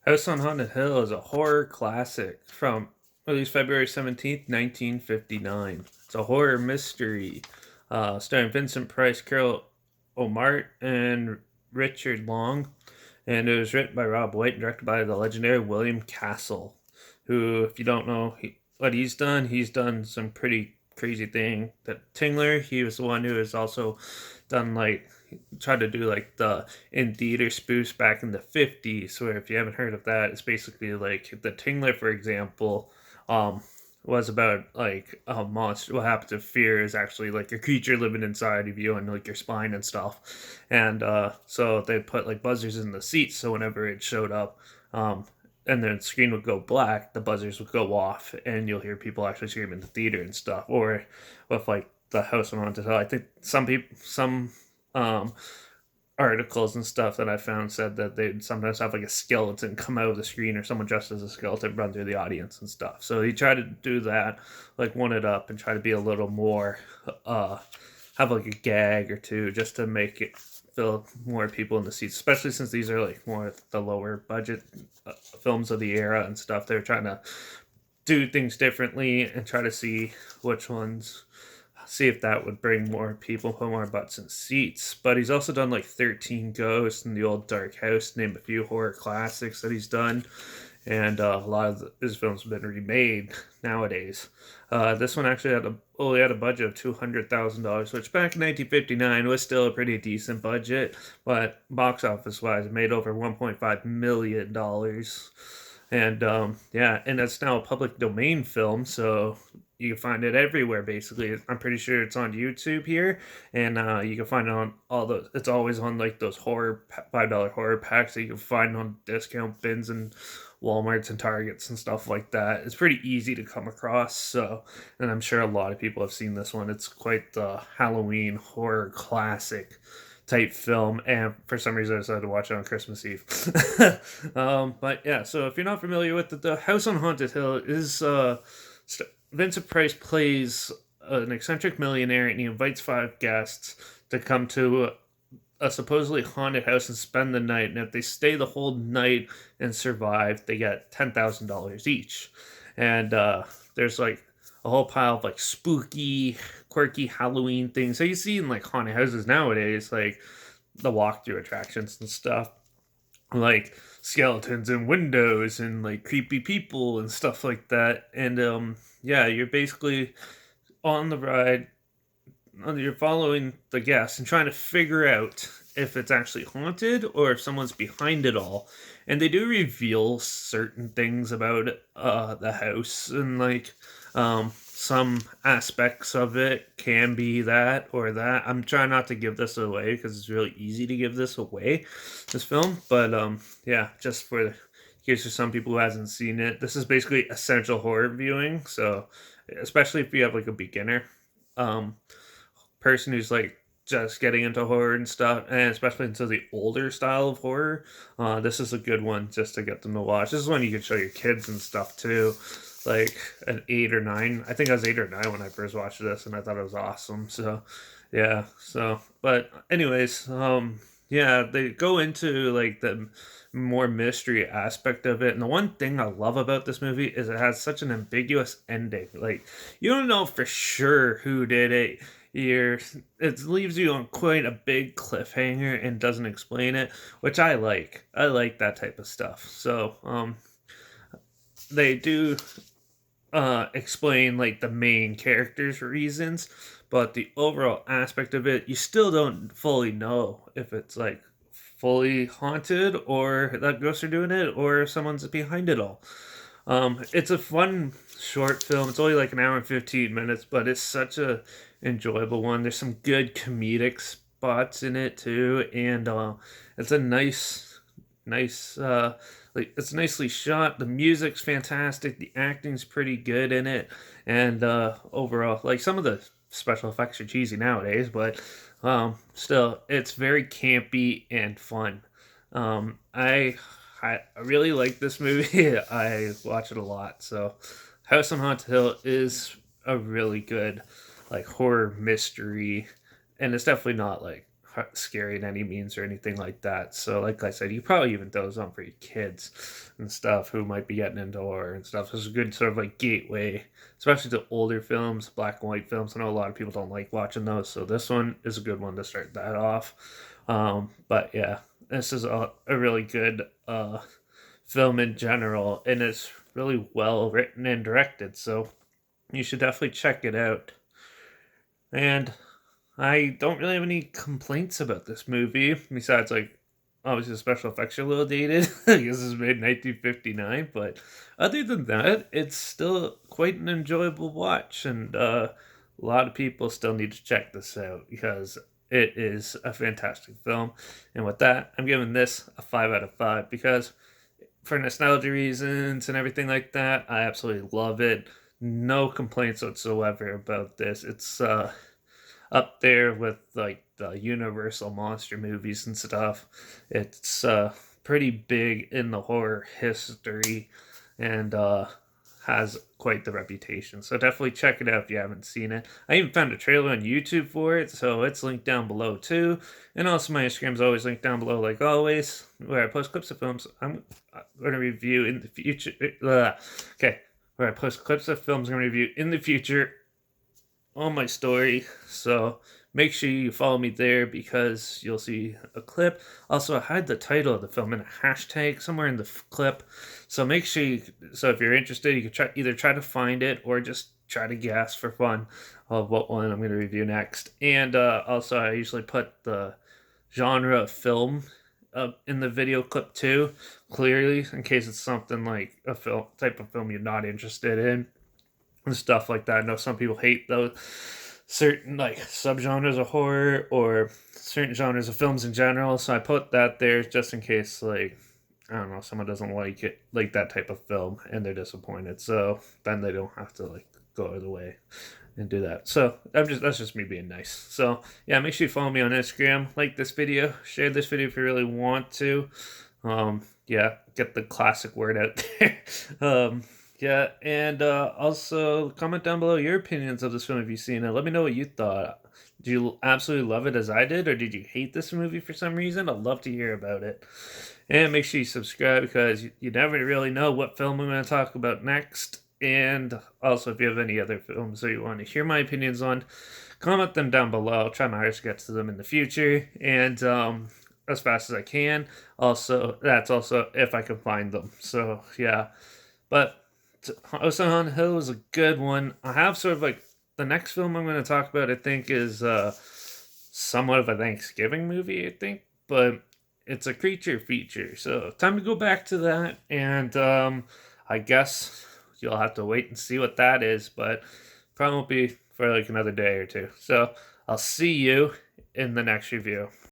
House on Haunted Hill is a horror classic from released February 17th, 1959. It's a horror mystery starring Vincent Price, Carol O'Mart, and Richard Long. And it was written by Rob White and directed by the legendary William Castle, who, if you don't know what he's done some pretty crazy thing. That Tingler, he was the one who has also done tried to do like the in theater spoofs back in the 50s, where if you haven't heard of that, it's basically like the Tingler, for example, um was about like a monster. What happens if fear is actually like a creature living inside of you and like your spine and stuff. And so they put like buzzers in the seats, so whenever it showed up, um and then the screen would go black, the buzzers would go off, and you'll hear people actually scream in the theater and stuff. Or with like the House on Haunted Hill, I think some um articles and stuff that I found said that they'd sometimes have like a skeleton come out of the screen, or someone dressed as a skeleton run through the audience and stuff. So he tried to do that, like one it up and try to be a little more, uh, have like a gag or two just to make it feel more people in the seats, especially since these are like more the lower budget films of the era and stuff. They're trying to do things differently and try to which ones see if that would bring more people, put more butts in seats. But he's also done like 13 Ghosts and The Old Dark House, name a few horror classics that he's done. And a lot of his films have been remade nowadays. This one actually only had a budget of $200,000, which back in 1959 was still a pretty decent budget, but box office wise, it made over $1.5 million. And yeah, and it's now a public domain film, so you can find it everywhere. Basically, I'm pretty sure it's on YouTube here, and you can find it on all those. It's always on like those $5 horror packs that you can find on discount bins and WalMarts and Targets and stuff like that. It's pretty easy to come across. So, and I'm sure a lot of people have seen this one. It's quite the Halloween horror classic type film, and for some reason I decided to watch it on Christmas Eve. But yeah, so if you're not familiar with the House on Haunted Hill is Vincent Price plays an eccentric millionaire, and he invites five guests to come to a supposedly haunted house and spend the night. And if they stay the whole night and survive, they get $10,000 each. And there's like a whole pile of like spooky, quirky Halloween things that you see in like haunted houses nowadays, like the walkthrough attractions and stuff, like skeletons in windows and like creepy people and stuff like that. And yeah, you're basically on the ride, you're following the guests and trying to figure out if it's actually haunted or if someone's behind it all. And they do reveal certain things about the house, and like some aspects of it can be that or that. I'm trying not to give this away because it's really easy to give this away, this film. But yeah, just for here's for some people who hasn't seen it. This is basically essential horror viewing. So especially if you have like a beginner um person who's like just getting into horror and stuff, and especially into the older style of horror, this is a good one just to get them to watch. This is one you can show your kids and stuff too, like an 8 or 9. I think I was 8 or 9 when I first watched this, and I thought it was awesome. So, yeah. So, but anyways, yeah, they go into like the more mystery aspect of it, and the one thing I love about this movie is it has such an ambiguous ending. Like you don't know for sure who did it. You're, it leaves you on quite a big cliffhanger and doesn't explain it, which I like. I like that type of stuff. So, they do explain like the main character's reasons, but the overall aspect of it, you still don't fully know if it's like fully haunted or that ghosts are doing it or if someone's behind it all. It's a fun short film. It's only like an hour and 15 minutes, but it's such a enjoyable one. There's some good comedic spots in it too, and it's a nice like it's nicely shot. The music's fantastic, the acting's pretty good in it, and overall, like some of the special effects are cheesy nowadays, but still it's very campy and fun. I really like this movie. I watch it a lot. So House on Haunted Hill is a really good like horror mystery, and it's definitely not like scary in any means or anything like that. So, like I said, you probably even throw those on for your kids and stuff who might be getting into horror and stuff. It's a good sort of like gateway, especially to older films, black and white films. I know a lot of people don't like watching those, so this one is a good one to start that off. But yeah, this is a really good film in general, and it's really well written and directed. So you should definitely check it out. And I don't really have any complaints about this movie, besides, like, obviously the special effects are a little dated because it's made in 1959. But other than that, it's still quite an enjoyable watch, and a lot of people still need to check this out because it is a fantastic film. And with that, I'm giving this a 5 out of 5 because for nostalgia reasons and everything like that, I absolutely love it. No complaints whatsoever about this. It's up there with like the Universal monster movies and stuff. It's pretty big in the horror history and has quite the reputation. So definitely check it out if you haven't seen it. I even found a trailer on YouTube for it, so it's linked down below too. And also my Instagram's always linked down below, like always, where I post clips of films I'm going to review in the future. Okay, where I post clips of films I'm going to review in the future on my story. So make sure you follow me there because you'll see a clip. Also, I hide the title of the film in a hashtag somewhere in the clip. So make sure so if you're interested, you can either try to find it or just try to guess for fun of what one I'm going to review next. And also, I usually put the genre of film in the video clip too, clearly, in case it's something like a film type of film you're not interested in and stuff like that. I know some people hate those certain like subgenres of horror or certain genres of films in general, so I put that there just in case, like, I don't know, someone doesn't like it, like that type of film, and they're disappointed. So then they don't have to like go out of the way and do that. So that's just me being nice. So yeah, make sure you follow me on Instagram, like this video, share this video if you really want to. Yeah, get the classic word out there. Yeah, and also comment down below your opinions of this film if you've seen it. Let me know what you thought. Did you absolutely love it as I did, or did you hate this movie for some reason? I'd love to hear about it. And make sure you subscribe because you never really know what film I'm going to talk about next. And also, if you have any other films that you want to hear my opinions on, comment them down below. I'll try my hardest to get to them in the future. And as fast as I can. Also, that's also if I can find them. So, yeah. But House on Haunted Hill is a good one. I have sort of like the next film I'm going to talk about, I think, is somewhat of a Thanksgiving movie, I think, but it's a creature feature. So, time to go back to that. And I guess you'll have to wait and see what that is, but probably won't be for like another day or two. So, I'll see you in the next review.